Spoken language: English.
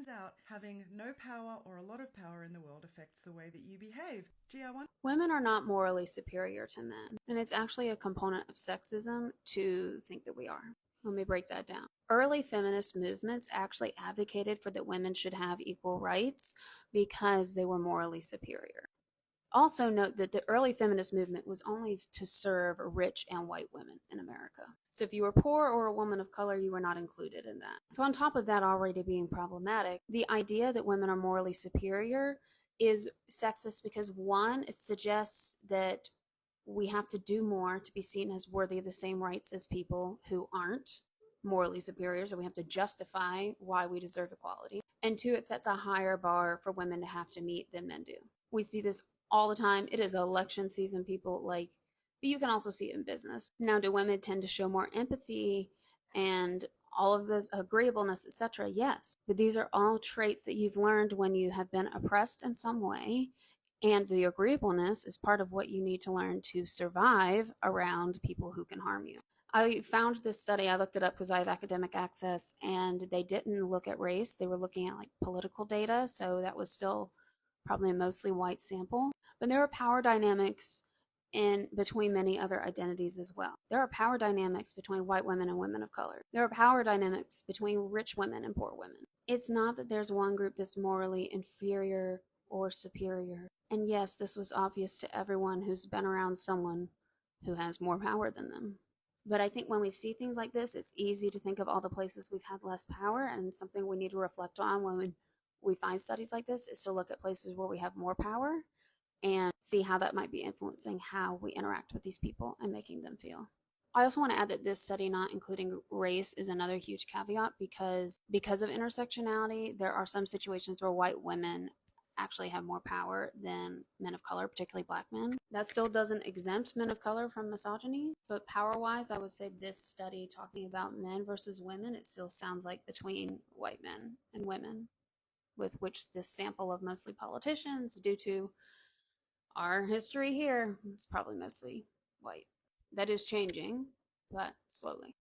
turns out having no power or a lot of power in the world affects the way that you behave. Gee, I wonder. Women are not morally superior to men, and it's actually a component of sexism to think that we are. Let me break that down. Early feminist movements actually advocated for that women should have equal rights because they were morally superior. Also note that the early feminist movement was only to serve rich and white women in America. So if you were poor or a woman of color, you were not included in that. So on top of that already being problematic, the idea that women are morally superior is sexist because one, it suggests that we have to do more to be seen as worthy of the same rights as people who aren't morally superior, so we have to justify why we deserve equality. And two, it sets a higher bar for women to have to meet than men do. We see this all the time. It is election season, people, like, but you can also see it in business. Now, do women tend to show more empathy and all of those agreeableness, etc.? Yes, but these are all traits that you've learned when you have been oppressed in some way, and the agreeableness is part of what you need to learn to survive around people who can harm you. I found this study, I looked it up because I have academic access, and they didn't look at race. They were looking at like political data, so that was still probably a mostly white sample. But there are power dynamics in between many other identities as well. There are power dynamics between white women and women of color. There are power dynamics between rich women and poor women. It's not that there's one group that's morally inferior or superior. And yes, this was obvious to everyone who's been around someone who has more power than them. But I think when we see things like this, it's easy to think of all the places we've had less power, and something we need to reflect on when we find studies like this is to look at places where we have more power and see how that might be influencing how we interact with these people and making them feel. I also want to add that this study not including race is another huge caveat because of intersectionality, there are some situations where white women actually have more power than men of color, particularly black men. That still doesn't exempt men of color from misogyny, but power-wise, I would say this study talking about men versus women, it still sounds like between white men and women, with which this sample of mostly politicians, due to our history here, is probably mostly white. That is changing, but slowly.